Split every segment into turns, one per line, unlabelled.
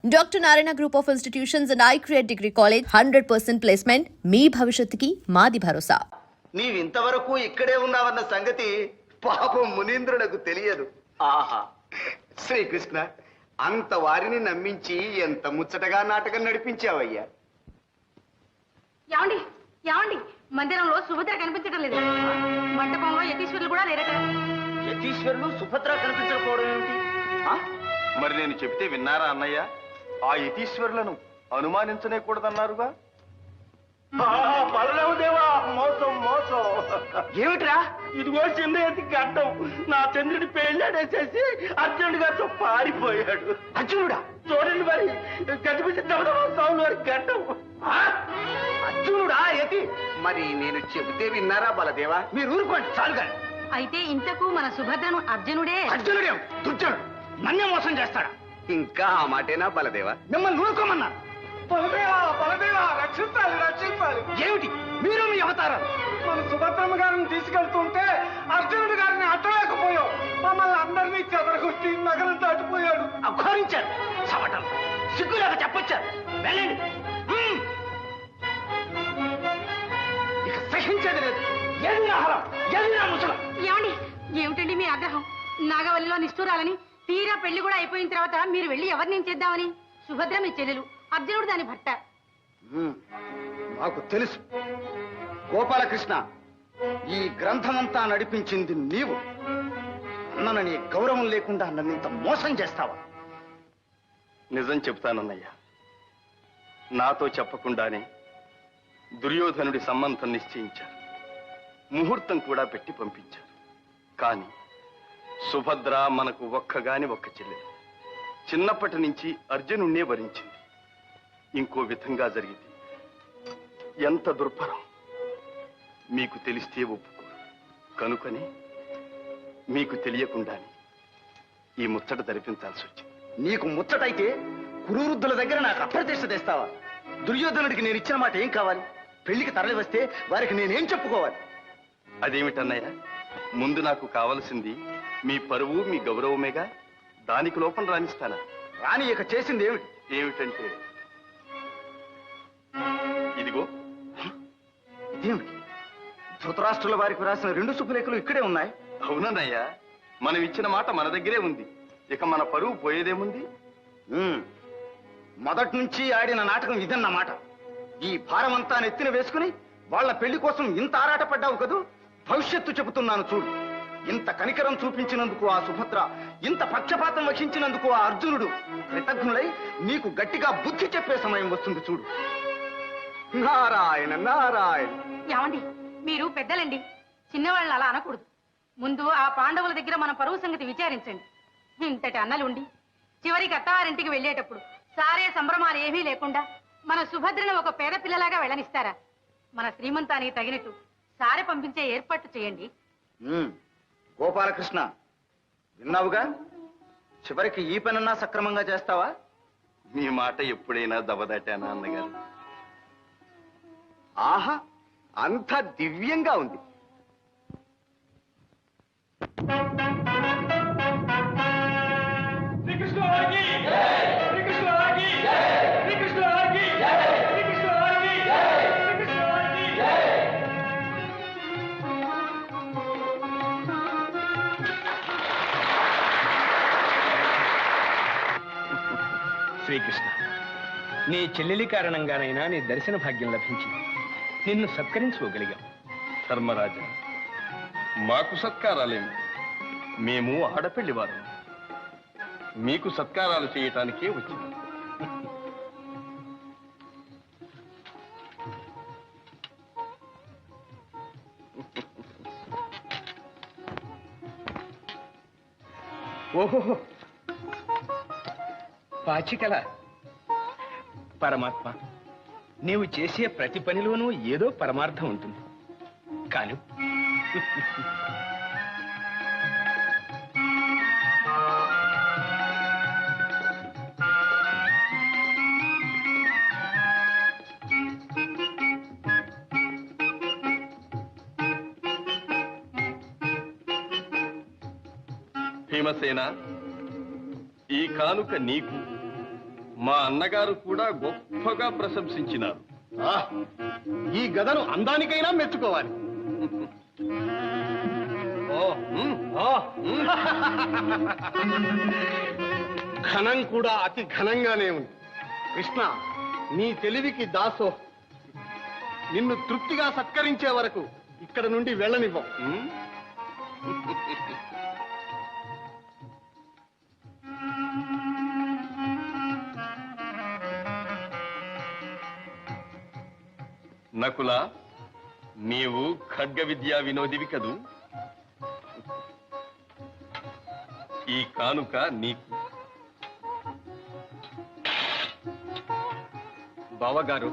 Dr. Narayana Group of Institutions and I Create Degree College 100% placement మీ భవిష్యత్తుకి మాది భరోసా.
నీవింతవరకు ఇక్కడే ఉన్నావన్న సంగతి పాపం మునీంద్రులకు తెలియదు. ఆహా శ్రీకృష్ణ, అంత వారిని నమ్మించి ఎంత ముచ్చటగా నాటకం నడిపించావయ్యా.
ఏమండి ఏమండి, మందిరంలో సుభద్ర కనిపించడం లేదు. మండపంలో యతీశ్వరులు కూడా లేరట.
యతీశ్వరులు సుభద్ర కనిపించకపోవడం ఏమిటి? మరి నేను చెబితే విన్నారా అన్నయ్య? ఆ యతీశ్వరులను అనుమానించనేకూడదన్నారుగా. బలరామదేవా, మోసం మోసం. ఏమిట్రా? ఇదిగో చంద్రయతి గడ్డం నా చంద్రుడి పెళ్ళాడేసేసి అర్జునుడి గారితో పారిపోయాడు. అర్జునుడా? చూడండి మరి, కనిపించే సౌండ్ వారి గడ్డం. అర్జునుడా యతి? మరి నేను చెబితే విన్నారా బలదేవా? మీరు ఊరుకోండి చాలుగా.
అయితే ఇంతకు మన సుభద్రను అర్జునుడే.
అర్జునుడే దుర్జనుడు, నన్నే మోసం చేస్తాడా? ఇంకా ఆ మాటేనా బలదేవా? మిమ్మల్ని ఊరుకోమన్నా. బలదేవా బలదేవా, రక్షించాలి రక్షించాలి. ఏమిటి మీరు మీ అవతారం? మన సుభద్రమ్మ గారిని తీసుకెళ్తుంటే అర్జునుడి గారిని అడ్డలేకపోయావు. మమ్మల్ని అందరినీ చెదరగొట్టి నగరం దాటిపోయాడు. అఘోరించారు చవటం, సిగ్గులేక చెప్పొచ్చారు. వెళ్ళండి. ఇక సహించేది లేదు. ఏది నా హరం, ఏది నా ముసలం.
ఏమండి, ఏమిటండి మీ ఆగ్రహం? నాగవల్లిలో నిష్ఠూరాలని, తీరా పెళ్లి కూడా అయిపోయిన తర్వాత మీరు వెళ్ళి ఎవరినేం చేద్దామని? సుభద్ర మీ చెల్లెలు, అర్జునుడు దాని భర్త.
నాకు తెలుసు గోపాలకృష్ణ, ఈ గ్రంథమంతా నడిపించింది నీవు. నన్ను నీ గౌరవం లేకుండా నన్ను ఇంత మోసం చేస్తావా? నిజం చెప్తానన్నయ్యా. నాతో చెప్పకుండానే దుర్యోధనుడి సంబంధం నిశ్చయించారు. ముహూర్తం కూడా పెట్టి పంపించారు. కానీ సుభద్ర మనకు ఒక్కగాని ఒక్క చెల్లెలు. చిన్నప్పటి నుంచి అర్జునుణ్ణే వరించింది. ఇంకో విధంగా జరిగింది. ఎంత దుర్భరం. మీకు తెలిస్తే ఒప్పుకోరు. కనుకని మీకు తెలియకుండానే ఈ ముచ్చట జరిపించాల్సి వచ్చింది. నీకు ముచ్చటైతే కురువృద్ధుల దగ్గర నాకు అప్రతిష్ట తెస్తావా? దుర్యోధనుడికి నేను ఇచ్చిన మాట ఏం కావాలి? పెళ్లికి తరలి వస్తే వారికి నేనేం చెప్పుకోవాలి? అదేమిటన్నయ్య, ముందు నాకు కావలసింది మీ పరువు మీ గౌరవమేగా. దానికి లోపం రాణిస్తానా? రాణి ఇక చేసింది ఏమిటి? ఏమిటంటే ఇదిగో. ఇదేమిటి? ధృతరాష్ట్రుల వారికి రాసిన 2 శుభలేఖలు ఇక్కడే ఉన్నాయి. అవునన్నయ్యా, మనం ఇచ్చిన మాట మన దగ్గరే ఉంది. ఇక మన పరువు పోయేదేముంది? మొదటి నుంచి ఆడిన నాటకం ఇదన్నమాట. ఈ భారమంతా నెత్తిన వేసుకుని వాళ్ళ పెళ్లి కోసం ఇంత ఆరాటపడ్డావు కదూ. భవిష్యత్తు చెబుతున్నాను చూడు. ఇంత కనికరం చూపించినందుకు ఆ సుభద్ర, ఇంత పక్షపాతం వహించినందుకు ఆ అర్జునుడు కృతజ్ఞులై నీకు గట్టిగా బుద్ధి చెప్పే సమయం వస్తుంది చూడు. నారాయణ నారాయణ.
ఏమండి, మీరు పెద్దలండి, చిన్నవాళ్ళని అలా అనకూడదు. ముందు ఆ పాండవుల దగ్గర మన పరువు సంగతి విచారించండి. ఇంతటి అన్నలుండి చివరికి అత్తవారింటికి వెళ్ళేటప్పుడు సారే సంభ్రమాలు ఏమీ లేకుండా మన సుభద్రను ఒక పేద పిల్లలాగా వెళ్ళనిస్తారా? మన శ్రీమంతానికి తగినట్టు సారె పంపించే ఏర్పాటు చేయండి.
గోపాలకృష్ణ, విన్నావుగా? చివరికి ఈ పనన్నా సక్రమంగా చేస్తావా? మీ మాట ఎప్పుడైనా దెబ్బదాటానా అన్నగారు? ఆహా, అంత దివ్యంగా ఉంది.
శ్రీకృష్ణ, నీ చెల్లెలి కారణంగానైనా నీ దర్శన భాగ్యం లభించింది. నిన్ను సత్కరించుకోగలిగాం.
ధర్మరాజా, మాకు సత్కారాలేమి? మేము ఆడపెళ్లి వారు. మీకు సత్కారాలు చేయటానికే వచ్చింది.
ఓహో, పాచికల పరమాత్మ, నీవు చేసే ప్రతి పనిలోనూ ఏదో పరమార్థం ఉంటుంది. కాను
భీమసేన, ఈ కానుక నీకు మా అన్నగారు కూడా గొప్పగా ప్రశంసించినారు.
ఈ గదను అందానికైనా మెచ్చుకోవాలి. ఘనం కూడా అతి ఘనంగానే ఉంది. కృష్ణ, నీ తెలివికి దాసో. నిన్ను తృప్తిగా సత్కరించే వరకు ఇక్కడ నుండి వెళ్ళనివ్వం.
నకుల, నీవు ఖడ్గ విద్యా వినోదివి కదూ. ఈ కానుక నీకు.
బావగారు,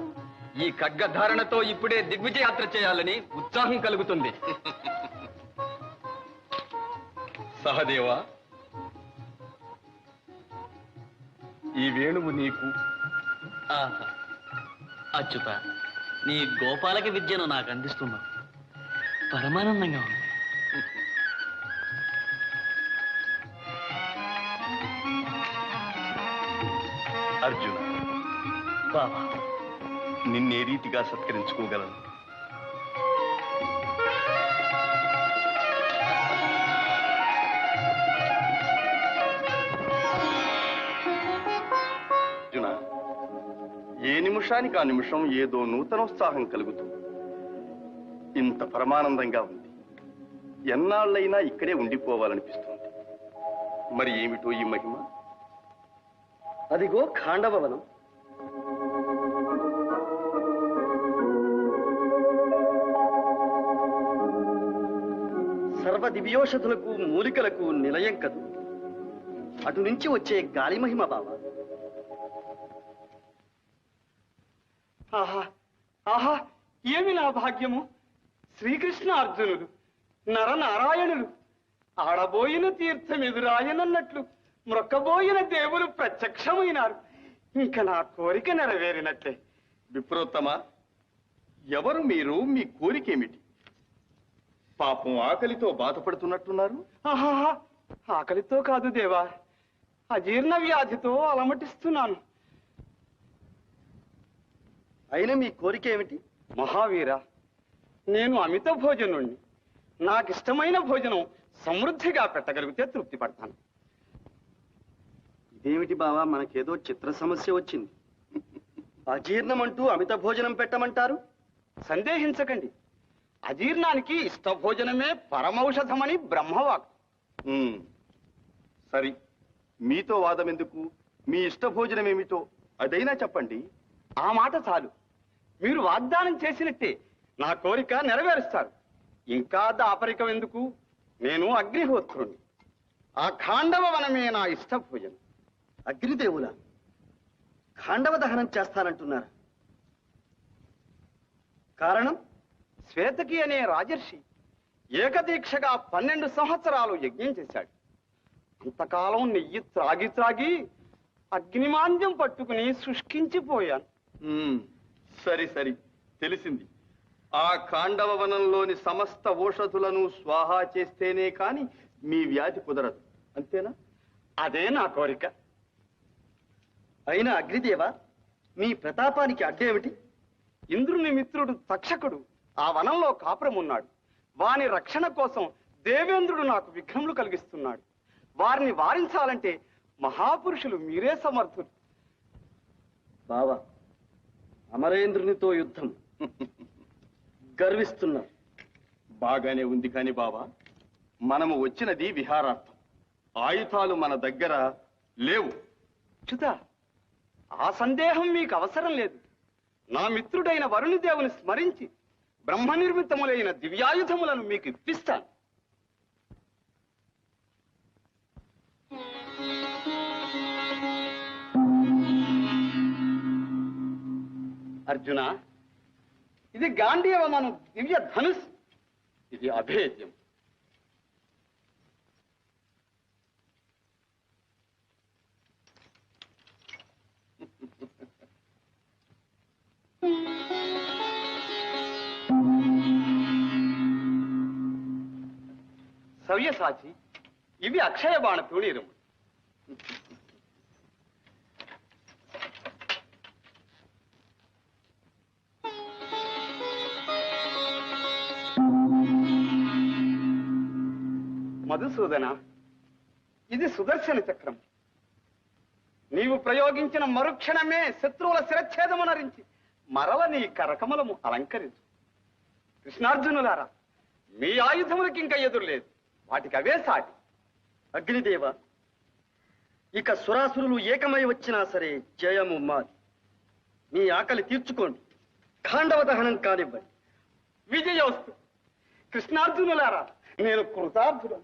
ఈ ఖడ్గధారణతో ఇప్పుడే దిగ్విజయాత్ర చేయాలని ఉత్సాహం కలుగుతుంది.
సహదేవా, ఈ వేణువు నీకు.
ఆహా, అచ్యుత, నీ గోపాలక విద్యను నాకు అందిస్తున్నా. పరమానందంగా ఉంది.
అర్జున,
బావా,
నిన్నే రీతిగా సత్కరించుకోగలను? అర్జున, ఏ నిమిషానికి ఆ నిమిషం ఏదో నూతనోత్సాహం కలుగుతుంది. ఇంత పరమానందంగా ఉంది. ఎన్నాళ్ళైనా ఇక్కడే ఉండిపోవాలనిపిస్తుంది. మరి ఏమిటో ఈ మహిమ?
అదిగో ఖాండవవనం. సర్వ దివ్యోషధులకు మూలికలకు నిలయం కదు. అటు నుంచి వచ్చే గాలి మహిమ బావ.
ఆహా ఆహా, ఏమి నా భాగ్యము! శ్రీకృష్ణ అర్జునుడు నరనారాయణులు ఆడబోయిన తీర్థం ఎదురాయనన్నట్లు మ్రొక్కబోయిన దేవులు ప్రత్యక్షమైనారు. ఇంక నా కోరిక నెరవేరినట్లే.
విప్రోత్తమ, ఎవరు మీరు? మీ కోరికేమిటి? పాపం ఆకలితో బాధపడుతున్నట్టున్నారు.
ఆహా, ఆకలితో కాదు దేవా, అజీర్ణ వ్యాధితో అలమటిస్తున్నాను.
అయినా మీ కోరిక ఏమిటి?
మహావీర, నేను అమిత భోజనుణ్ణి. నాకిష్టమైన భోజనం సమృద్ధిగా పెట్టగలిగితే తృప్తి పడతాను.
ఇదేమిటి బావా, మనకేదో చిత్ర సమస్య వచ్చింది. అజీర్ణం అంటూ అమిత భోజనం పెట్టమంటారు?
సందేహించకండి, అజీర్ణానికి ఇష్ట భోజనమే పరమౌషధమని బ్రహ్మవాక్.
సరి, మీతో వాదం ఎందుకు? మీ ఇష్ట భోజనం ఏమిటో అదైనా చెప్పండి.
ఆ మాట చాలు. మీరు వాగ్దానం చేసినట్టే నా కోరిక నెరవేరుస్తారు. ఇంకా దాపరికం ఎందుకు? నేను అగ్నిహోత్రుణ్ణి. ఆ ఖాండవ వనమే నా ఇష్ట భోజనం.
అగ్నిదేవుల ఖాండవ దహనం చేస్తానంటున్నారు. కారణం?
శ్వేతకి అనే రాజర్షి ఏకదీక్షగా 12 సంవత్సరాలు యజ్ఞం చేశాడు. అంతకాలం నెయ్యి త్రాగి త్రాగి అగ్నిమాంద్యం పట్టుకుని శుష్కించిపోయాను.
సరి సరి, తెలిసింది. ఆ ఖాండవ వనంలోని సమస్త ఓషధులను స్వాహా చేస్తేనే కాని మీ వ్యాధి కుదరదు, అంతేనా?
అదే నా కోరిక.
అయినా అగ్నిదేవ, మీ ప్రతాపానికి అడ్డేమిటి?
ఇంద్రుని మిత్రుడు తక్షకుడు ఆ వనంలో కాపురం ఉన్నాడు. వాని రక్షణ కోసం దేవేంద్రుడు నాకు విఘ్నములు కలిగిస్తున్నాడు. వారిని వారించాలంటే మహాపురుషులు మీరే సమర్థులు.
బావా, అమరేంద్రునితో యుద్ధం గర్విస్తున్నారు.
బాగానే ఉంది కాని బావా, మనము వచ్చినది విహారార్థం. ఆయుధాలు మన దగ్గర లేవు.
చ్యుత, ఆ సందేహం మీకు అవసరం లేదు. నా మిత్రుడైన వరుణి దేవుని స్మరించి బ్రహ్మ నిర్మితములైన దివ్యాయుధములను మీకు ఇప్పిస్తాను. అర్జున, ఇది గాంధీవమను దివ్య ధనుస్. ఇది అభేద్యం. సవ్యసాచి, ఇవి అక్షయ బాణ తూణీరము. మధుసూదన, ఇది సుదర్శన చక్రం. నీవు ప్రయోగించిన మరుక్షణమే శత్రువుల శిరచ్ఛేదమునరించి మరల నీ కరకమలము అలంకరించు. కృష్ణార్జునులారా, మీ ఆయుధములకి ఇంకా ఎదురులేదు, వాటికి అవే సాటి.
అగ్నిదేవ, ఇక సురాసురులు ఏకమై వచ్చినా సరే జయము మాది. మీ ఆకలి తీర్చుకోండి, ఖాండవ దహనం కానివ్వండి.
విజయోస్తు. కృష్ణార్జునులారా, నేను కృతార్థుడు.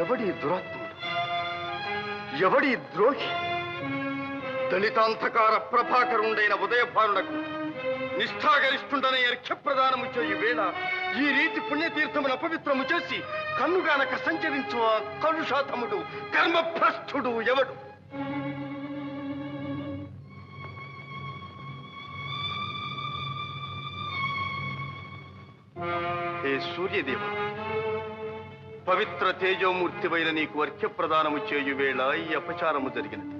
ఎవడి దురాత్ముడు, ఎవడి ద్రోహి? దళితాంధకార ప్రభాకరుండైన ఉదయభానునకు నిష్ఠాగరిష్ఠుండనే అర్ఘ్యప్రదానము చేయు వేళ ఈ రీతి పుణ్యతీర్థమును అపవిత్రము చేసి కన్నుగానక సంచరించు ఆ కలుషాతముడు కర్మభ్రష్టుడు ఎవడు? హే సూర్యదేవ, పవిత్ర తేజోమూర్తివైన నీకు అర్ఘ్యప్రదానము చేయు వేళ ఈ అపచారము జరిగినది.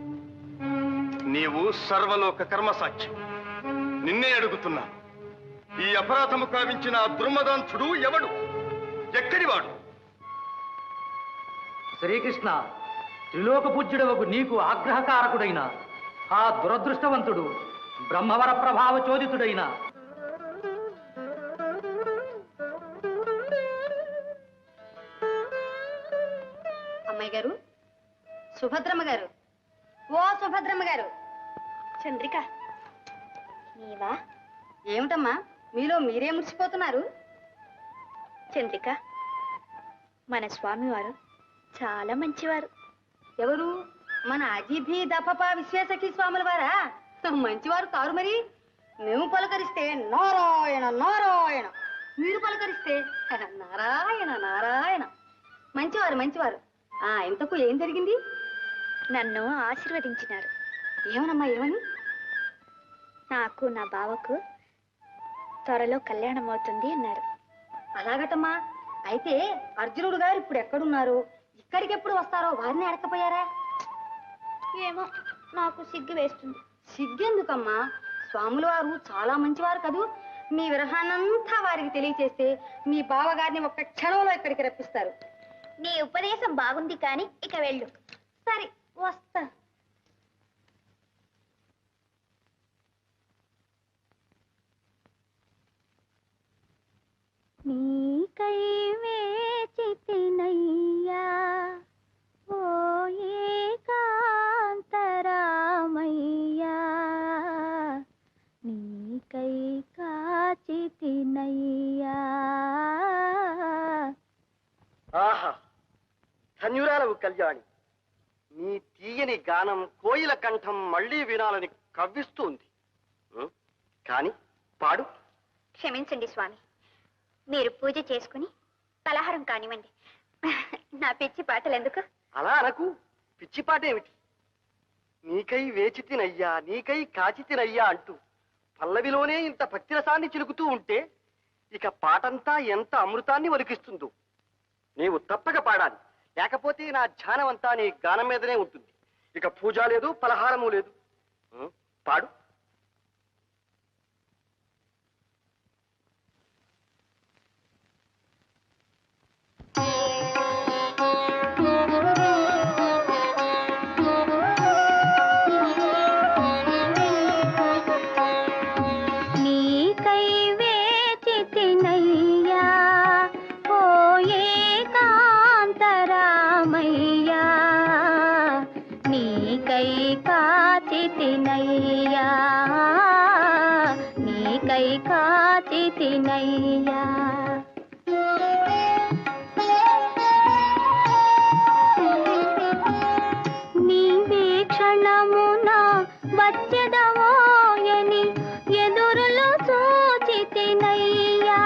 నీవు సర్వలోక కర్మసాక్షి, నిన్నే అడుగుతున్నా, ఈ అపరాధము కావించిన ఆ దుర్మదాంతుడు ఎవడు? ఎక్కడివాడు?
శ్రీకృష్ణ, త్రిలోక పూజ్యుడవకు నీకు ఆగ్రహకారకుడైన ఆ దురదృష్టవంతుడు బ్రహ్మవర ప్రభావ చోదితుడైన
అమ్మాయి గారు, సుభద్రమ్మ గారు, ఓ సుభద్రమ్మ గారు.
చంద్రిక, నీవా?
ఏమిటమ్మా మీలో మీరే మురిసిపోతున్నారు?
చంద్రిక, మన స్వామివారు చాలా మంచివారు.
ఎవరు? మన అజిభి దపప విశ్వేశకి స్వాముల వారా? మంచివారు కారు మరి. మేము పలకరిస్తే నారాయణ నారాయణ, మీరు పలకరిస్తే నారాయణ నారాయణ. మంచివారు మంచివారు. ఇంతకు ఏం జరిగింది?
నన్ను ఆశీర్వదించినారు.
ఏమనమ్మా ఏమని?
నాకు నా బావకు త్వరలో కళ్యాణం అవుతుంది అన్నారు.
అలాగటమ్మా. అయితే అర్జునుడు గారు ఇప్పుడు ఎక్కడున్నారు, ఇక్కడికి ఎప్పుడు వస్తారో వారిని అడకపోయారా?
ఏమో నాకు సిగ్గు వేస్తుంది.
సిగ్గెందుకమ్మా? స్వాముల వారు చాలా మంచివారు కదూ. మీ విరహాన్నంతా వారికి తెలియచేస్తే మీ బావగారిని ఒక్క క్షణంలో ఇక్కడికి రప్పిస్తారు.
నీ ఉపదేశం బాగుంది కానీ ఇక వెళ్ళు.
సరే, వస్తా.
నీకై వేచితినయ్యా ఓ ఏకాంతరామయ్యా, నీకై కాచితినయ్యా.
ఆహా, ధన్యురాలవు కళ్యాణి. నీ తీయని గానం కోయిల కంఠం మళ్ళీ వినాలని కవ్విస్తుంది. కాని పాడు.
క్షమించండి స్వామి, మీరు పూజ చేసుకుని పలహారం కానివ్వండి. నా పిచ్చి పాటలు ఎందుకు?
అలా అనకు. పిచ్చిపాటేమిటి? నీకై వేచితినయ్యా, నీకై కాచితినయ్యా అంటూ పల్లవిలోనే ఇంత భక్తిరసాన్ని చిలుకుతూ ఉంటే ఇక పాటంతా ఎంత అమృతాన్ని ఒలికిస్తుందో. నీవు తప్పక పాడాలి, లేకపోతే నా ధ్యానం అంతా నీ గానం మీదనే ఉంటుంది. ఇక పూజ లేదు, పలహారము లేదు. పాడు.
నీకై వేచితినయ్యా ఓ ఏకాంతరామయ్యా, నీకై కాచితినయ్యా, నీకై కాచితినయ్యా. నీవే క్షణమున వచ్చెదవోయని ఎదురులు చూచితినయ్యా,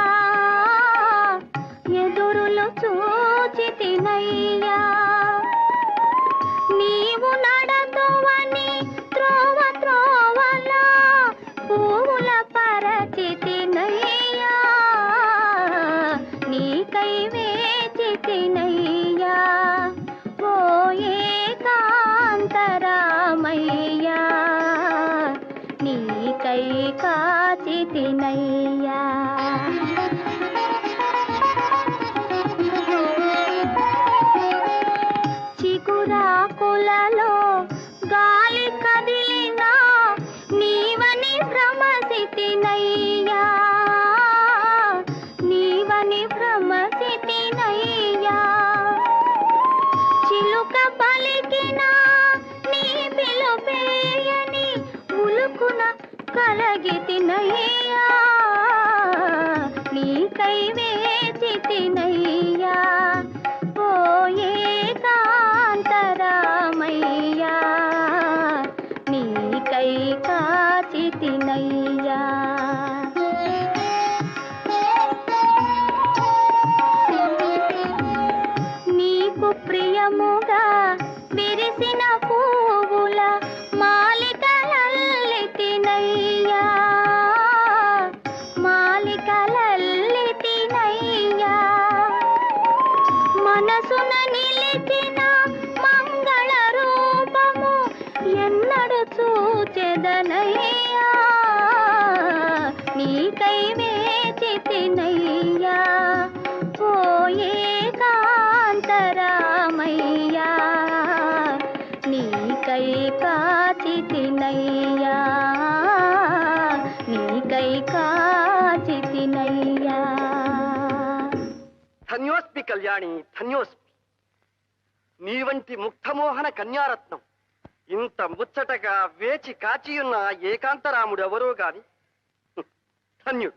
ఎదురులు చూచితినయ్యా. నీవు నడతువని త్రోవ త్రోవలా పూల పరచితినయ్యా, నీకై వేచితినయ్యా ఓ ఏకాంతరామయ్యా, నీకై కాచితినయ్యా. చిగురాకులలో గాలి కదిలినా నీవని భ్రమసితినయ్యా, నీవని భ్రమసితినయ్యా. చిలుక పలికిన నీ పిలుపేయని ఉలుకున కలగితినయ్యా, నీకై వేచితినయ్యా ఓ ఏకాంతరామయ్యా, నీకై కాచితినయ్యా. నీకు ప్రియముగా విరిసిన పువ్వుల మాలికలల్లితినయ్యా, మాలికలల్లితినయ్యా. మనసున నిలిచిన మంగళ రూపము ఎన్నడు చూచెదనయ్యా, నీకై వేచితినయ్యా ఓ ఏకాంతరామయ్యా, నీకై కాచితినయ్యా, నీకై కాచితినయ్యా.
ధన్యోస్మి కళ్యాణి, ధన్యోస్మి. నీ వంటి ముగ్ధమోహన కన్యారత్నం ఇంత ముచ్చటగా వేచి కాచియున్న ఏకాంతరాముడెవరో గాని ధన్యుడు,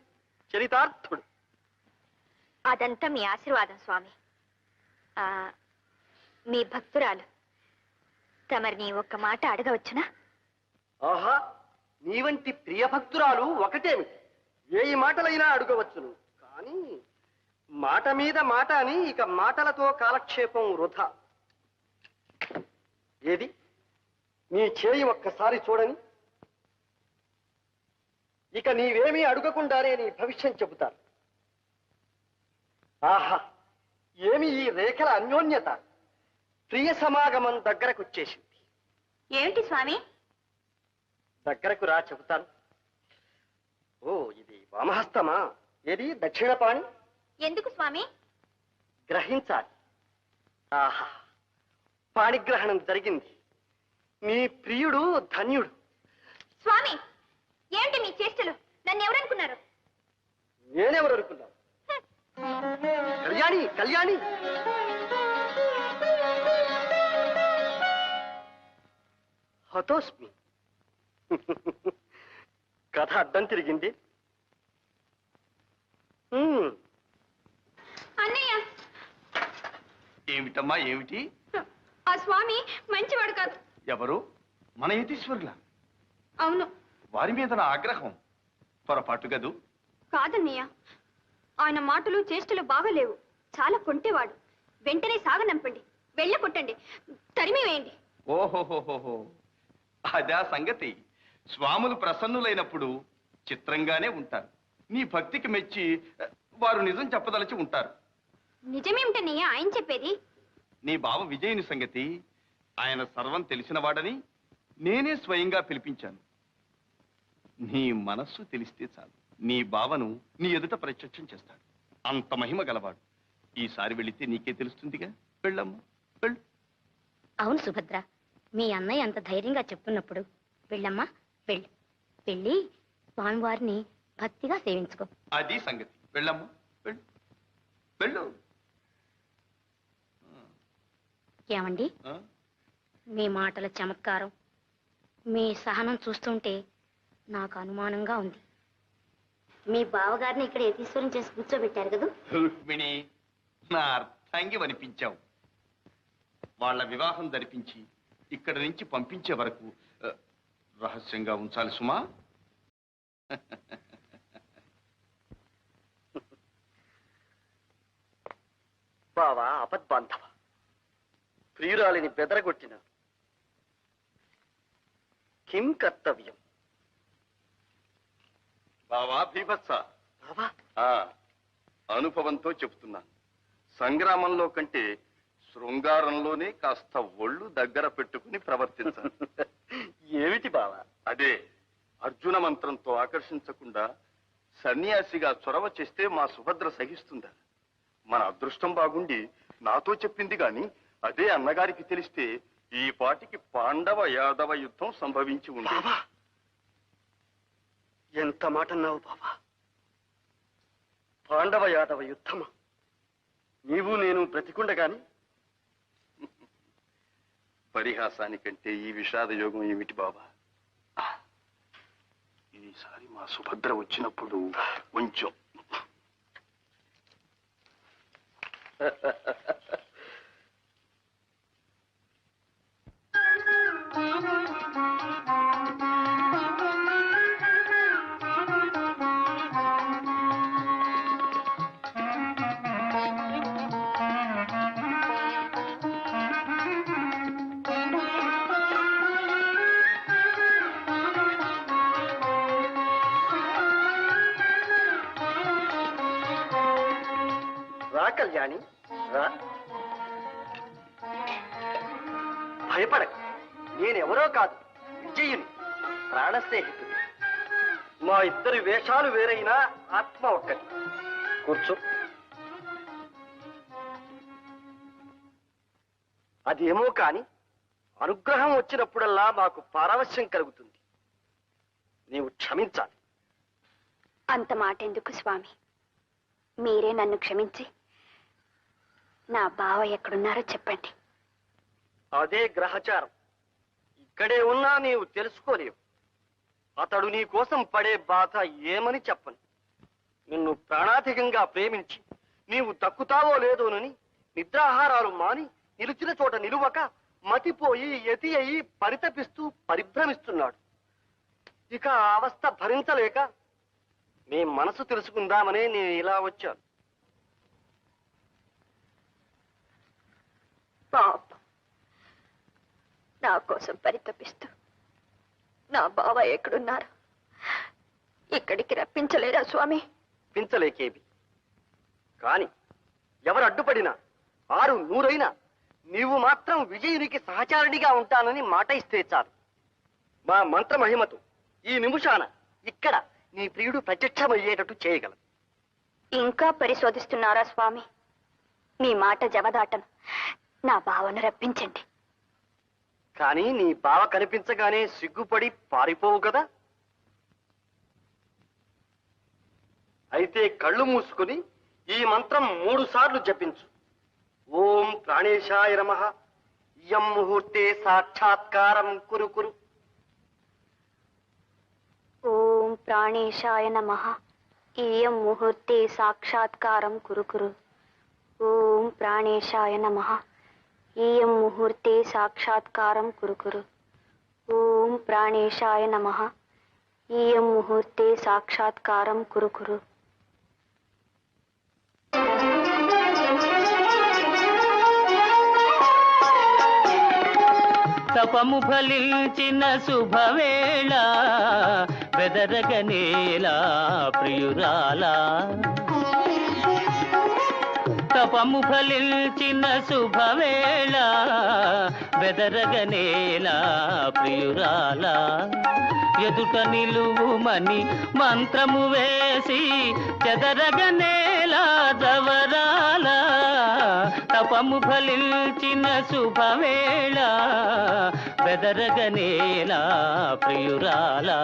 చరితార్థుడు.
అదంతా మీ ఆశీర్వాదం స్వామి. మీ భక్తురాలు తమరిని ఒక్క మాట అడగవచ్చునా?
ఆహా, నీ వంటి ప్రియభక్తురాలు ఒకటేమిటి, 1000 మాటలైనా అడగవచ్చును. కానీ మాట మీద మాట అని ఇక మాటలతో కాలక్షేపం వృధా. ఏది నీ చేయి ఒక్కసారి చూడని.
ఇక నీవేమీ అడగకుండానే నీ భవిష్యం చెబుతాను. ఆహా, ఏమి ఈ రేఖల అన్యోన్యత! ప్రియ సమాగమం దగ్గరకు వచ్చేసింది.
ఏమిటి స్వామి?
దగ్గరకు రా, చెబుతాను. ఓ, ఇది వామహస్తమా? ఏది దక్షిణపాణి?
ఎందుకు స్వామి?
గ్రహించాలి. ఆహా, పాణిగ్రహణం జరిగింది. నీ ప్రియుడు ధన్యుడు.
స్వామి, ఏమిటి మీ చేష్టలు? నన్ను ఎవరనుకున్నారు?
నేనెవరు అనుకున్నావు? కళ్యాణి, కళ్యాణి! హతోస్మి. కథ అడ్డం తిరిగింది.
అన్నయ్య,
ఏమిటమ్మా, ఏమిటి?
ఆ స్వామి మంచివాడు కాదు.
ఎవరు? మన యతీశ్వరుల?
అవును.
వారి మీద నా ఆగ్రహం పొరపాటు గదు.
కాదన్నయ్య, ఆయన మాటలు చేష్టలు బాగాలేవు. చాలా కొంటేవాడు. వెంటనే సాగనంపండి, వెళ్ళ కొట్టండి, తరిమి వేయండి.
ఓహోహోహోహో, అదా సంగతి. స్వాములు ప్రసన్నులైనప్పుడు చిత్రంగానే ఉంటారు. నీ భక్తికి మెచ్చి వారు నిజం చెప్పదలిచి ఉంటారు.
నిజమేమిటన్నయ్య ఆయన చెప్పేది?
నీ బావ విజయుని సంగతి ఆయన సర్వం తెలిసినవాడని నేనే స్వయంగా పిలిపించాను. నీ మనస్సు తెలిస్తే చాలు, నీ బావను నీ ఎదుట ప్రత్యక్షం చేస్తాడు. అంత మహిమ గలవాడు. ఈసారి వెళితే నీకే తెలుస్తుందిగా. వెళ్ళమ్మా, వెళ్ళు.
అవును సుభద్ర, మీ అన్నయ్య అంత ధైర్యంగా చెప్తున్నప్పుడు వెళ్ళమ్మా, వెళ్ళు. వెళ్ళి స్వామివారిని భక్తిగా సేవించుకో.
అది సంగతి. వెళ్ళమ్మా, వెళ్ళు, వెళ్ళు.
ఏమండి, మీ మాటల చమత్కారం, మీ సహనం చూస్తుంటే నాకు అనుమానంగా ఉంది. మీ బావగారిని ఇక్కడ యతీశ్వరం చేసి కూర్చోబెట్టారు కదా?
రుక్మిణి, నా అర్థాంగి వనిపించావు. వాళ్ళ వివాహం జరిపించి ఇక్కడి నుంచి పంపించే వరకు రహస్యంగా ఉంచాలి సుమా.
బావా అపద్బాంధవ, ప్రియురాలిని బెదరగొట్టిన కిం కర్తవ్యం?
బావా భీభత్స,
బావా,
అనుభవంతో చెప్తున్నాను. సంగ్రామంలో కంటే శృంగారంలోనే కాస్త ఒళ్ళు దగ్గర పెట్టుకుని ప్రవర్తించాలి.
ఏమిటి బావా?
అదే, అర్జున మంత్రంతో ఆకర్షించకుండా సన్యాసిగా చొరవ చేస్తే మా సుభద్ర సహిస్తుందా? మన అదృష్టం బాగుండి నాతో చెప్పింది గాని అదే అన్నగారికి తెలిస్తే ఈ పాటికి పాండవ యాదవ యుద్ధం సంభవించి ఉంది.
ఎంత మాట అన్నావు బావా? పాండవ యాదవ యుద్ధమా? నీవు నేను బ్రతికుండగాని?
పరిహాసానికంటే ఈ విషాద యోగం ఏమిటి బాబా? ఈసారి మా సుభద్ర వచ్చినప్పుడు కొంచెం
రా కళ్యాణి, రా. భయపడక, నేనెవరో కాదు, విజయుని ప్రాణ స్నేహితుడు. మా ఇద్దరి వేషాలు వేరైనా ఆత్మ ఒక్కటి. కూర్చో. అదేమో కాని అనుగ్రహం వచ్చినప్పుడల్లా మాకు పారవశ్యం కలుగుతుంది. నీవు క్షమించాలి.
అంత మాట ఎందుకు స్వామి? మీరే నన్ను క్షమించి నా బావ ఎక్కడున్నారో చెప్పండి.
అదే గ్రహచారం. ఇక్కడే ఉన్నా నీవు తెలుసుకోలేవు. అతడు నీ కోసం పడే బాధ ఏమని చెప్పను. నిన్ను ప్రాణాధికంగా ప్రేమించి నీవు దక్కుతావో లేదోనని నిద్రాహారాలు మాని నిలిచిన చోట నిలువక మతిపోయి యతి అయి పరితపిస్తూ పరిభ్రమిస్తున్నాడు. ఇక ఆ అవస్థ భరించలేక నీ మనసు తెలుసుకుందామనే నేను ఇలా వచ్చాను.
పాపం, నా కోసం పరితపిస్తూ నా బావ ఎక్కడున్నారు, ఇక్కడికి రప్పించలేరా స్వామి?
పించలేకేవి కాని ఎవరు అడ్డుపడినా 600 నీవు మాత్రం విజయునికి సహచారిణిగా ఉంటానని మాట ఇస్తే చాలు. మా మంత్ర మహిమతో ఈ నిమిషాన ఇక్కడ నీ ప్రియుడు ప్రత్యక్షమయ్యేటట్టు చేయగలదు.
ఇంకా పరిశోధిస్తున్నారా స్వామి? మీ మాట జవదాటను. నా బావను రప్పించండి.
కానీ నీ బావ కనిపించగానే సిగ్గుపడి పారిపోవు కదా? అయితే కళ్ళు మూసుకుని ఈ మంత్రం 3 సార్లు జపించు. ఓం ప్రాణేశాయ నమః ఇయం ముహూర్తే సాక్షాత్కారం కురు కురు.
ఓం ప్రాణేశాయ నమః ఇయం ముహూర్తే సాక్షాత్కారం కురు కురు. ఓం ప్రాణేశాయ నమః ఇయం ముహూర్తే సాక్షాత్కారం కురు కురు. ఓం ప్రాణేశాయ నమః ఇయం ముహూర్తే సాక్షాత్కారం కురు కురు.
తపము ఫలించిన శుభవేళ బెదరగనేలా ప్రియురాలా. తపము ఫలించిన శుభవేళ బెదరగనేలా ప్రియురాలా. ఎదుట నిలువుమని మంత్రము వేసి చెదరగనేలా జవరాల. తపము ఫలించిన శుభవేళ బెదరగనేలా ప్రియురాలా.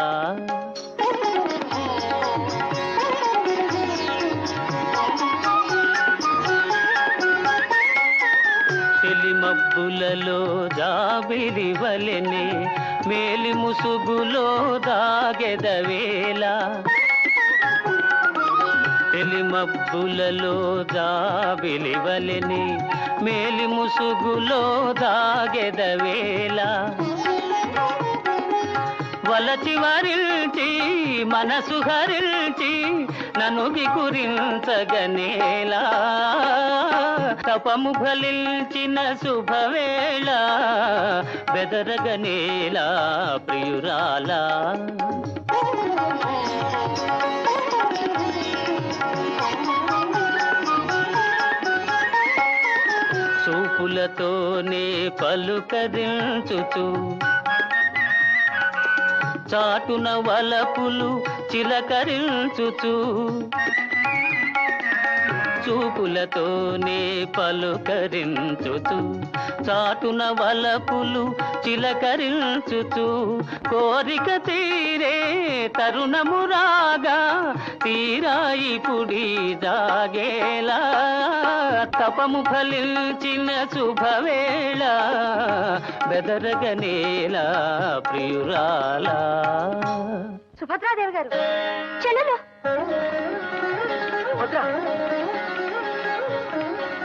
తెలిమబ్బులలో జాబిలి వలెనే మేలి ముసుగులో దాగెదవేళ. తెలిమబ్బులలో జాబిలి వలెనే మేలి ముసుగులో దాగెదవేళ. వలచి వరిల్చి మనసు హరిల్చి నన్ను గురించగనేలా. తపము ఫలించిన శుభవేళ బెదరగనేలా ప్రియురాలా. చూపులతోనే పలుకరించుచు చాటున వలపులు చిలకరించుచు. చూపులతోనే పలుకరించుచు చాటున వలపులు చిలకరించుచు. కోరిక తీరే తరుణము రాగా తీరాయి పుడి దాగేలా. తపము ఫలించిన శుభవేళ బెదరగనేలా ప్రియురాలా.
సుభద్రాదేవి గారు చెల్లెలు.
సుభద్ర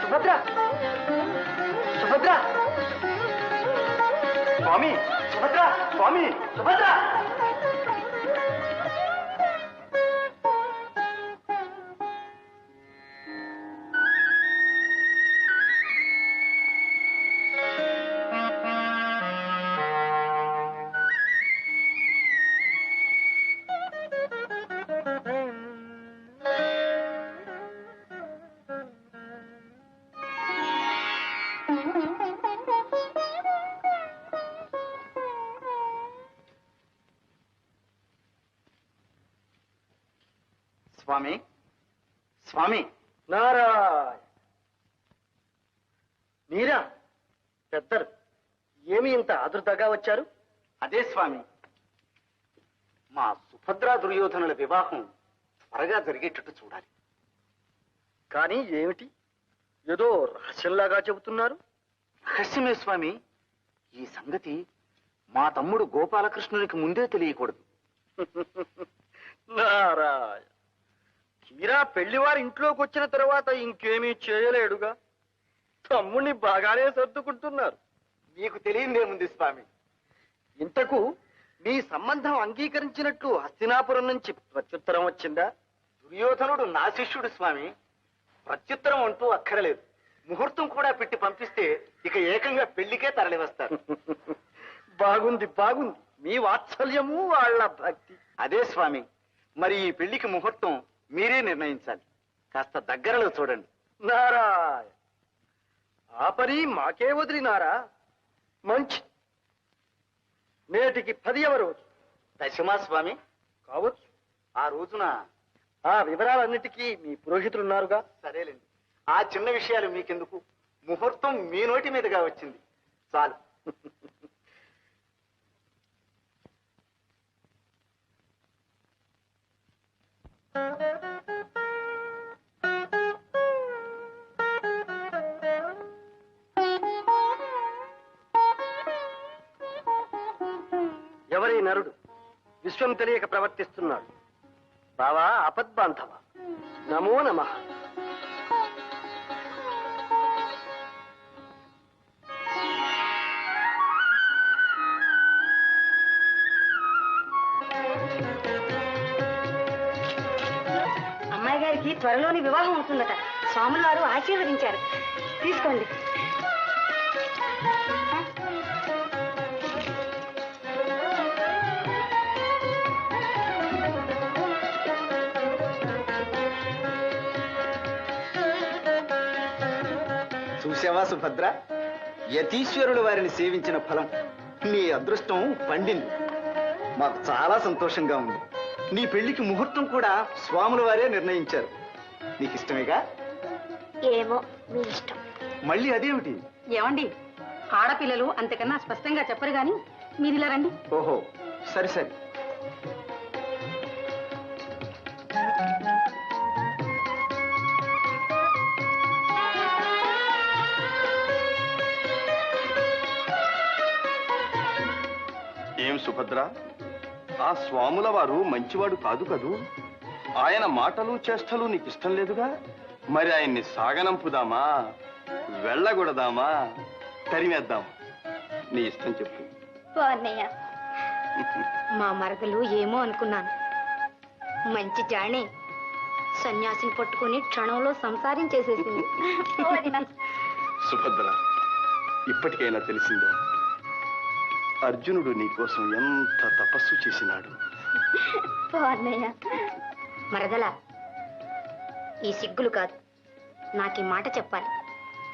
సుభద్ర సుభద్ర స్వామి సుభద్ర స్వామి సుభద్ర.
స్వామి స్వామి.
నారాయణ మీరా పెద్దలు ఏమి ఇంత ఆదుర్దాగా వచ్చారు?
అదే స్వామి, మా సుభద్రా దుర్యోధనుల వివాహం త్వరగా జరిగేటట్టు చూడాలి.
కానీ ఏమిటి ఏదో రహస్యంలాగా చెబుతున్నారు?
రహస్యమే స్వామి. ఈ సంగతి మా తమ్ముడు గోపాలకృష్ణునికి ముందే తెలియకూడదు.
నారాయణ తీరా పెళ్లివారి ఇంట్లోకి వచ్చిన తర్వాత ఇంకేమీ చేయలేడుగా. తమ్ముణ్ణి బాగానే సర్దుకుంటున్నారు.
మీకు తెలియదేముంది స్వామి.
ఇంతకు మీ సంబంధం అంగీకరించినట్లు హస్తినాపురం నుంచి ప్రత్యుత్తరం వచ్చిందా?
దుర్యోధనుడు నా శిష్యుడు స్వామి. ప్రత్యుత్తరం అంటూ అక్కరలేదు. ముహూర్తం కూడా పెట్టి పంపిస్తే ఇక ఏకంగా పెళ్లికే తరలి వస్తారు.
బాగుంది బాగుంది. మీ వాత్సల్యము వాళ్ళ భక్తి.
అదే స్వామి, మరి ఈ పెళ్లికి ముహూర్తం మీరే నిర్ణయించాలి. కాస్త దగ్గరలో చూడండి.
నారాయణ, ఆ పని మాకే వదిలినారా? మంచి. నేటికి 10వ రోజు
దశమా స్వామి
కావచ్చు.
ఆ రోజున
ఆ వివరాలన్నిటికీ మీ పురోహితులున్నారుగా.
సరేలేండి, ఆ చిన్న విషయాలు మీకెందుకు, ముహూర్తం మీ నోటి మీదుగా వచ్చింది చాలు.
ఎవరి నరుడు విశ్వం తెలియక ప్రవర్తిస్తున్నాడు? బావా అపద్బాంధవ, నమో నమః.
అమ్మాయి గారికి త్వరలోని వివాహం అవుతుందట. స్వాముల వారు ఆశీర్వదించారు. తీసుకోండి.
చూసావా సుభద్ర, యతీశ్వరుడు వారిని సేవించిన ఫలం. నీ అదృష్టం పండింది. మాకు చాలా సంతోషంగా ఉంది. నీ పెళ్లికి ముహూర్తం కూడా స్వాముల వారే నిర్ణయించారు. నీకు ఇష్టమేగా?
ఏమో, మీ ఇష్టం.
మళ్ళీ అదేమిటి?
ఏమండి, ఆడపిల్లలు అంతకన్నా స్పష్టంగా చెప్పరు గాని మీరు ఇలా రండి.
ఓహో, సరే సరే.
ఏం సుభద్ర, ఆ స్వాముల వారు మంచివాడు కాదు కదూ? ఆయన మాటలు చేష్టలు నీకు ఇష్టం లేదుగా? మరి ఆయన్ని సాగనంపుదామా, వెళ్ళగొడదామా, తరిమేద్దామా? నీ ఇష్టం చెప్పు.
అన్నయ్య,
మా మరదలు ఏమో అనుకున్నాను.
మంచి జాణి సన్యాసిని పట్టుకుని క్షణంలో సంసారం చేసేసింది.
సుభద్ర, ఇప్పటికైనా తెలిసిందా అర్జునుడు నీకోసం ఎంత తపస్సు చేసినాడు?
అన్నయ్య,
మరదల, ఈ సిగ్గులు కాదు, నాకు ఈ మాట చెప్పాలి.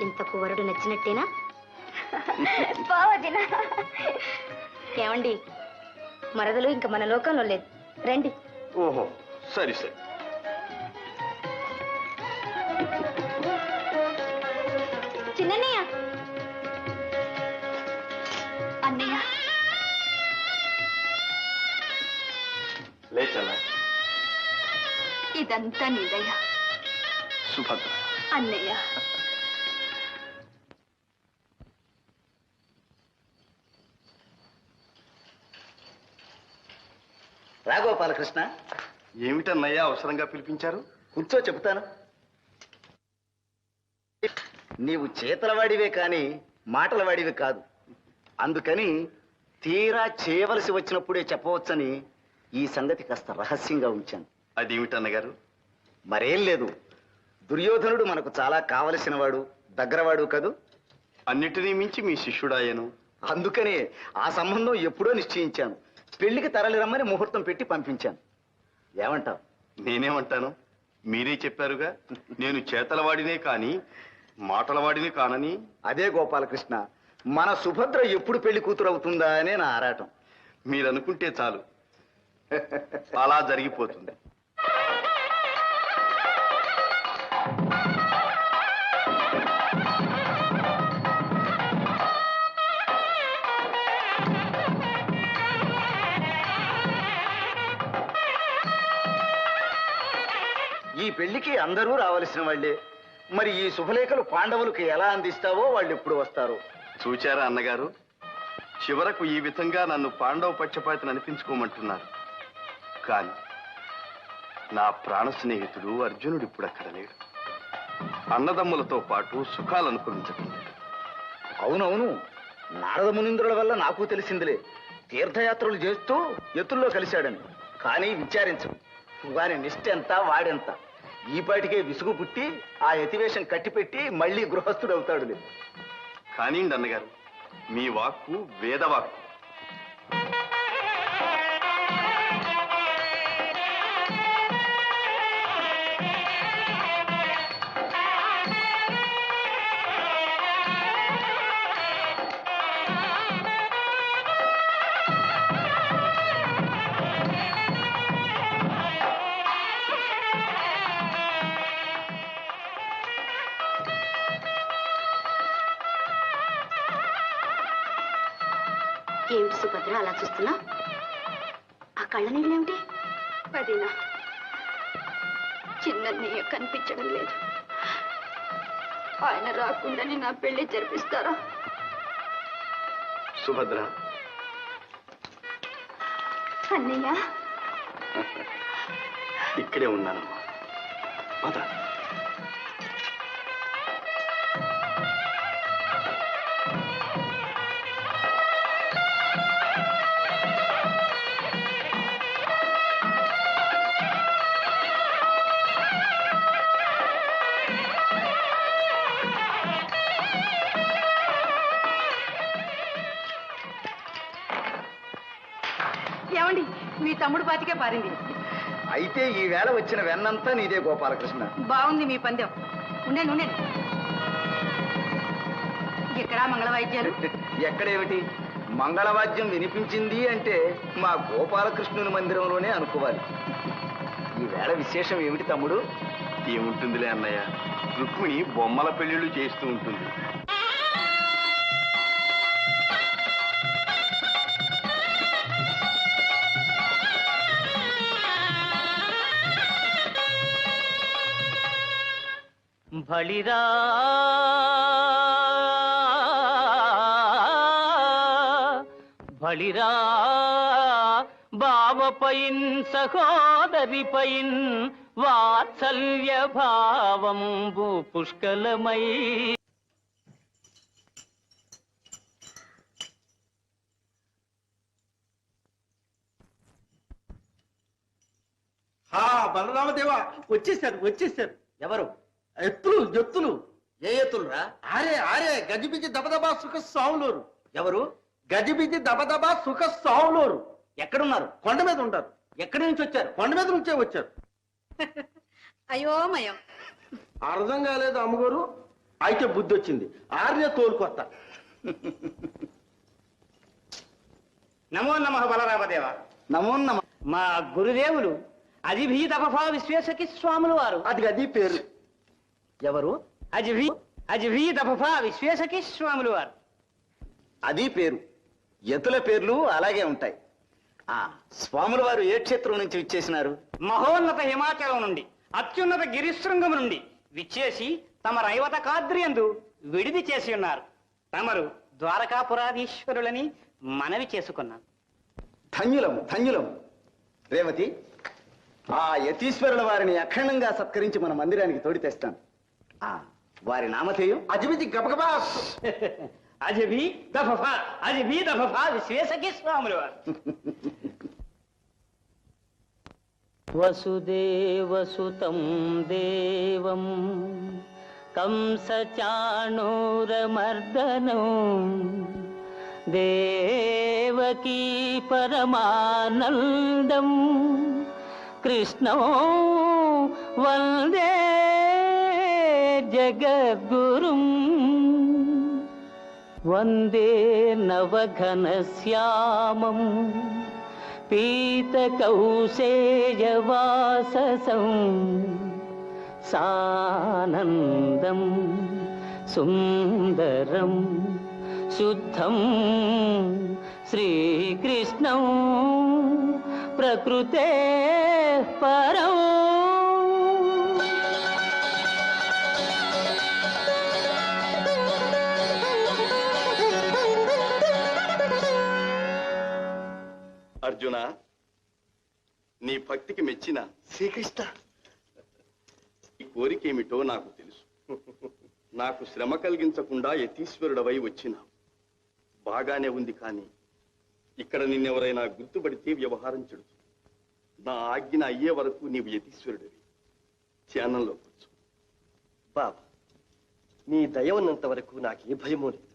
ఇంతకు వరుడు నచ్చినట్టేనా? ఏమండి, మరదలు ఇంక మన లోకంలో లేదు. రండి.
ఓహో, సరి సరి.
చిన్నయ్య, అన్నయ్య,
లేచలా.
ఇదంతా నీదయ్యా.
సుభద్ర,
అన్నయ్య,
రాగోపాలకృష్ణ,
ఏమిటన్నయ్యా అవసరంగా పిలిపించారు?
కూర్చో, చెబుతాను. నీవు చేతలవాడివే కాని మాటలవాడివి కాదు. అందుకని తీరా చేయవలసి వచ్చినప్పుడే చెప్పవచ్చని ఈ సంగతి కాస్త రహస్యంగా ఉంచాను.
అదేమిటన్నగారు?
మరేం లేదు, దుర్యోధనుడు మనకు చాలా కావలసినవాడు, దగ్గరవాడు కదూ.
అన్నిటినీ మించి మీ శిష్యుడాయను.
అందుకనే ఆ సంబంధం ఎప్పుడో నిశ్చయించాను. పెళ్లికి తరలి రమ్మని ముహూర్తం పెట్టి పంపించాను. ఏమంటావు?
నేనేమంటాను? మీరే చెప్పారుగా, నేను చేతలవాడినే కాని మాటలవాడిని కానని.
అదే గోపాలకృష్ణ, మన సుభద్ర ఎప్పుడు పెళ్లి కూతురు అవుతుందా అనే నా ఆరాటం.
మీరనుకుంటే చాలు, అలా జరిగిపోతుంది.
ఈ పెళ్లికి అందరూ రావలసిన వాళ్లే. మరి ఈ శుభలేఖలు పాండవులకు ఎలా అందిస్తావో వాళ్ళు ఎప్పుడు వస్తారో.
చూచారా అన్నగారు, చివరకు ఈ విధంగా నన్ను పాండవ పక్షపాతిని అనిపించుకోమంటున్నారు. కానీ నా ప్రాణ స్నేహితుడు అర్జునుడు ఇప్పుడు అక్కడ లేడు. అన్నదమ్ములతో పాటు సుఖాలు అనుభవించటం లేదు.
అవునవును, నారద మునీంద్రుల వల్ల నాకు తెలిసిందిలే. తీర్థయాత్రలు చేస్తూ ఎత్తుల్లో కలిశాడని. కానీ విచారించు, వారి నిష్ఠ ఎంత, వాడెంత. ఈపాటికే విసుగు పుట్టి ఆ యతివేషం కట్టిపెట్టి మళ్ళీ గృహస్థుడు అవుతాడు.
కానివ్వండి అన్నగారు, మీ వాక్కు వేదవాక్కు.
ఏమిటి సుభద్ర అలా చూస్తున్నా? ఆ కళ్ళ నీళ్ళేమిటి? అదేనా, చిన్నయ్య కనిపించడం లేదు. ఆయన రాకుండానే నా పెళ్లి జరిపిస్తారా?
సుభద్ర,
అన్నయ్య
ఇక్కడే ఉన్నానమ్మా. పద.
ఏమండి, మీ తమ్ముడు బాతికే పారింది.
అయితే ఈ వేళ వచ్చిన వెన్నంతా నీదే గోపాలకృష్ణ.
బాగుంది మీ పందెం. ఉండండి ఉండండి. ఎక్కడా మంగళవాయిద్యాలు?
ఎక్కడేమిటి, మంగళవాద్యం వినిపించింది అంటే మా గోపాలకృష్ణుని మందిరంలోనే అనుకోవాలి. ఈ వేళ విశేషం ఏమిటి తమ్ముడు?
ఏముంటుందిలే అన్నయ్య, రుక్మిణి బొమ్మల పెళ్లిళ్ళు చేస్తూ ఉంటుంది.
బళిరా బళిరా బావపైన్ సహోదరిపైన్ వాత్సల్య భావంబు పుష్కలమై.
బలరామదేవా, వచ్చేసారు. ఎవరు? ఎత్తులు. ఏ ఎత్తులు రా? ఆరే గజిబిజి దబదబా సుఖ సావులోరు. ఎవరు? గజిబిజి దబదబా సుఖ సావులోరు. ఎక్కడున్నారు? కొండ మీద ఉంటారు. ఎక్కడి నుంచి వచ్చారు? కొండ మీద నుంచే వచ్చారు.
అయోమయం.
అర్థం కాలేదు అమ్మగారు. అయితే బుద్ధి వచ్చింది. ఆర్య తోలుకొత్త.
నమో నమః బలరామదేవ.
నమో నమ.
మా గురుదేవులు అజిభీతపఫా విశ్వేశకి స్వాములు వారు.
అది పేరు. ఎవరు?
అజిభీతపఫా విశ్వేశకి స్వాములు వారు.
అది పేరు. ఎత్తుల పేర్లు అలాగే ఉంటాయి. స్వాముల వారు ఏ క్షేత్రం నుంచి విచ్చేసినారు?
మహోన్నత హిమాచలం నుండి, అత్యున్నత గిరిశృంగం నుండి విచ్చేసి తమ రైవత కాద్రియందు విడిది చేసి ఉన్నారు. తమరు ద్వారకాపురాధీశ్వరులని మనవి చేసుకున్నాను.
ధన్యులము. రేవతి, ఆ యతీశ్వరుల వారిని అఖండంగా సత్కరించి మన మందిరానికి తోడి తెస్తాను. వారి నామధేయం?
అజిబిజి గబగబా
అజిభీతపఫా విశ్వేశకి స్వాములు వారు.
వసుదేవసుతం దేవం కంసచాణూరమర్దనం దేవకీ పరమానందం కృష్ణం వందే జగద్గురుం వందే నవఘనశ్యామం పీతకౌశేయవాససం సానందం సుందరం శుద్ధం శ్రీకృష్ణం ప్రకృతే పరం.
అర్జున, నీ భక్తికి మెచ్చిన
శ్రీకృష్ణ,
ఈ కోరికేమిటో నాకు తెలుసు. నాకు శ్రమ కలిగించకుండా యతీశ్వరుడవై వచ్చినా బాగానే ఉంది. కానీ ఇక్కడ నిన్నెవరైనా గుర్తుపడితే వ్యవహారం చెడుతుంది. నా ఆజ్ఞ అయ్యే వరకు నీవు యతీశ్వరుడివి. ధ్యానంలో కూర్చో.
బాబా, నీ దయ ఉన్నంత వరకు నాకు ఏ భయమూ లేదు.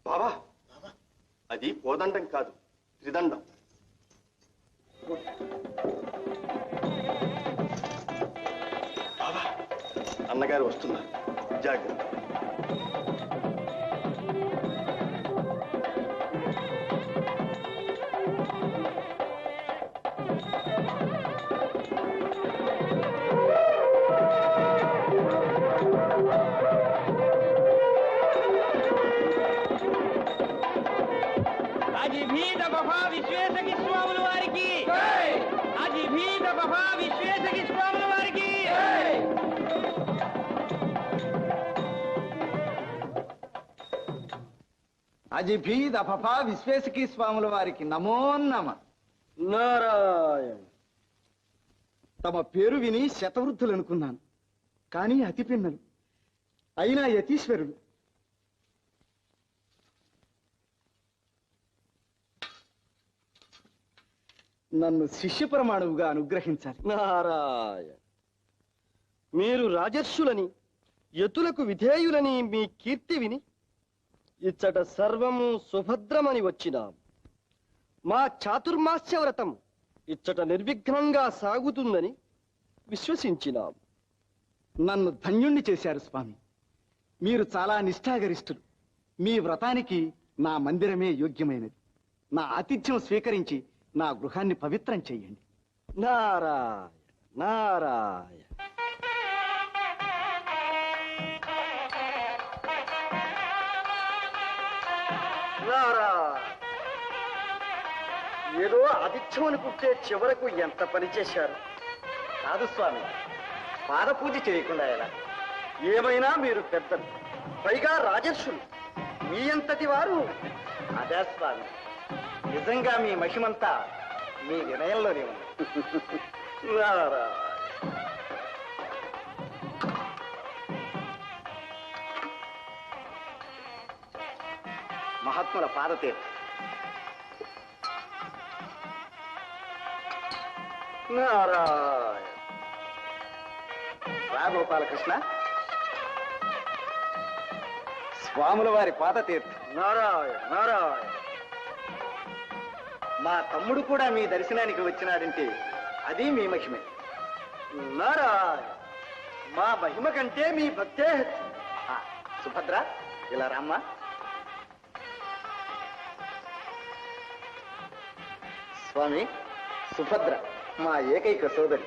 బాబా, అది కోదండం కాదు, త్రిదండం. బాబా, అన్నగారు వస్తున్నారు, జాగ్రత్త.
విశ్వేశకి స్వాముల వారికి
అజిభీ దఫఫా విశ్వేశకీ స్వాముల వారికి నమో నమ.
నారాయణ.
తమ పేరు విని శతవృద్ధులు అనుకున్నాను, కానీ అతి పిన్నలు అయినా యతీశ్వరులు. నన్ను శిష్య ప్రమాణువుగా అనుగ్రహించాలి.
నారాయణ. మీరు రాజర్షులని యతులకు విధేయులని మీ కీర్తి విని ఇచ్చట సర్వము సుభద్రమని వచ్చినాం. మా చాతుర్మాస్య వ్రతం ఇచ్చట నిర్విఘ్నంగా సాగుతుందని విశ్వసించినాం.
నన్ను ధన్యుణ్ణి చేశారు స్వామి. మీరు చాలా నిష్ఠాగరిష్ఠులు. మీ వ్రతానికి నా మందిరమే యోగ్యమైనది. నా ఆతిథ్యం స్వీకరించి నా గృహాన్ని పవిత్రం చెయ్యండి.
నారాయణ నారాయణ. నారాయణ. ఏదో ఆతిథ్యం అనుకుంటే చివరకు ఎంత పని చేశారు.
కాదు స్వామి, పాద పూజ చేయకుండా ఎలా?
ఏమైనా మీరు పెద్దలు, పైగా రాజర్షులు, మీ అంతటి వారు.
అదే స్వామి, నిజంగా మీ మహిమంతా మీ వినయంలోనే ఉంది.
నారాయణ.
మహాత్ముల పాదతీర్థం.
నారాయణ.
రా గోపాలకృష్ణ, స్వాముల వారి పాదతీర్థం.
నారాయణ నారాయణ.
మా తమ్ముడు కూడా మీ దర్శనానికి వచ్చినాడంటే అది మీ మహిమే.
నారాయణ. మా మహిమ కంటే మీ భక్తే హెచ్చు.
ఆ, సుభద్ర, ఇలా రామ్మా. స్వామి, సుభద్ర మా ఏకైక సోదరి.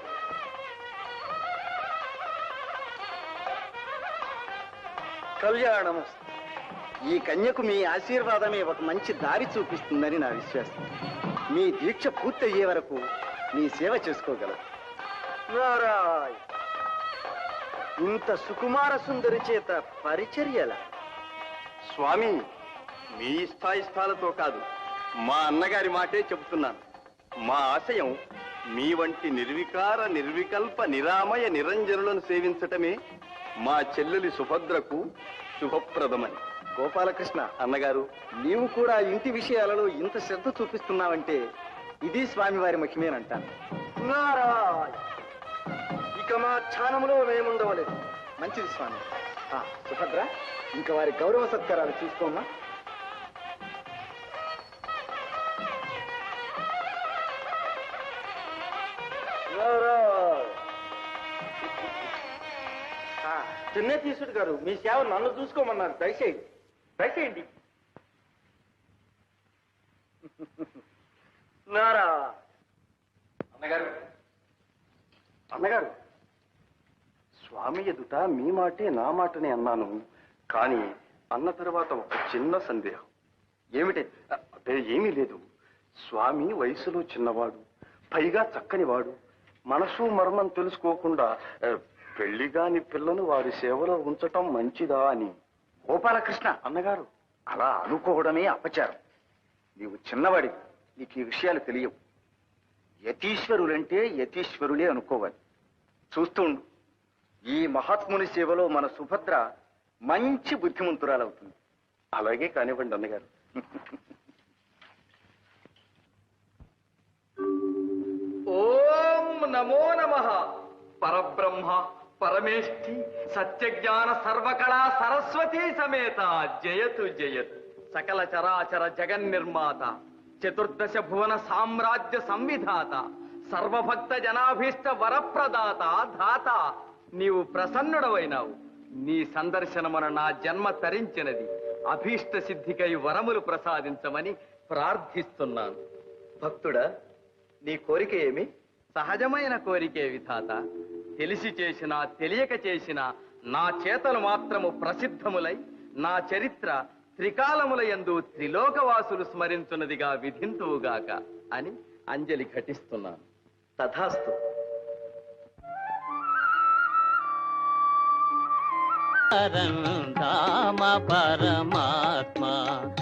కళ్యాణము.
ఈ కన్యకు మీ ఆశీర్వాదమే ఒక మంచి దారి చూపిస్తుందని నా విశ్వాసం. మీ దీక్ష పూర్తయ్యే వరకు మీ సేవ చేసుకోగలరు.
నారాయణ. ఇంత సుకుమార సుందరి చేత పరిచర్యల.
స్వామి, మీ ఇష్టాయిష్టాలతో కాదు, మా అన్నగారి మాటే చెబుతున్నాను. మా ఆశయం మీ వంటి నిర్వికార నిర్వికల్ప నిరామయ నిరంజనులను సేవించటమే మా చెల్లెలి సుభద్రకు శుభప్రదమని.
గోపాలకృష్ణ,
అన్నగారు,
నీవు కూడా ఇంటి విషయాలలో ఇంత శ్రద్ధ చూపిస్తున్నావంటే ఇది స్వామివారి మహిమేనంటాను.
నారాయణ. ఇక మా ధ్యానంలో మేముండవలేదు.
మంచిది స్వామి. ఆ, సుభద్ర, ఇంకా వారి గౌరవ సత్కారాలు చూసుకోమ్మా.
చిన్నతీసుడు గారు, మీ సేవ నన్ను చూసుకోమన్నారు. దయచేయండి దయచేయండి. నారా.
అన్నగారు, అన్నగారు, స్వామి ఎదుట మీ మాటే నా మాటనే అన్నాను. కానీ అన్న తర్వాత ఒక చిన్న సందేహం. ఏమిటి? అదే ఏమీ లేదు. స్వామి వయసులో చిన్నవాడు, పైగా చక్కనివాడు. మనసు మర్మం తెలుసుకోకుండా పెళ్లిగాని పిల్లను వారి సేవలో ఉంచటం మంచిదా అని.
గోపాలకృష్ణ,
అన్నగారు,
అలా అనుకోవడమే అపచారం. నీవు చిన్నవాడి, నీకు ఈ విషయాలు తెలియవు. యతీశ్వరులంటే యతీశ్వరులే అనుకోవాలి. చూస్తూ ఉండు, ఈ మహాత్ముని సేవలో మన సుభద్ర మంచి బుద్ధిమంతురాలవుతుంది.
అలాగే కానివ్వండి అన్నగారు.
ఓం నమో నమః. పరబ్రహ్మ పరమేష్ఠి సత్యజ్ఞాన సర్వకళా సరస్వతీ సమేత జయతు జయతు. సకల చరాచర జగన్నిర్మాత, చతుర్దశ భువన సామ్రాజ్య సంవిధాత, సర్వభక్త జనాభీష్ట వరప్రదాత ధాత. నీవు ప్రసన్నుడవైనావు. నీ సందర్శనమున నా జన్మ తరించినది. అభీష్ట సిద్ధికై వరములు ప్రసాదించమని ప్రార్థిస్తున్నాను.
భక్తుడా, నీ కోరిక ఏమి?
సహజమైన కోరికే విధాత. తెలిసి చేసినా తెలియక చేసినా నా చేతలు మాత్రము ప్రసిద్ధములై నా చరిత్ర త్రికాలముల యందు త్రిలోకవాసులు స్మరించున్నదిగా విధింతువుగాక అని అంజలి ఘటిస్తున్నాను.
తథాస్తు.
పరంధామ పరమాత్మ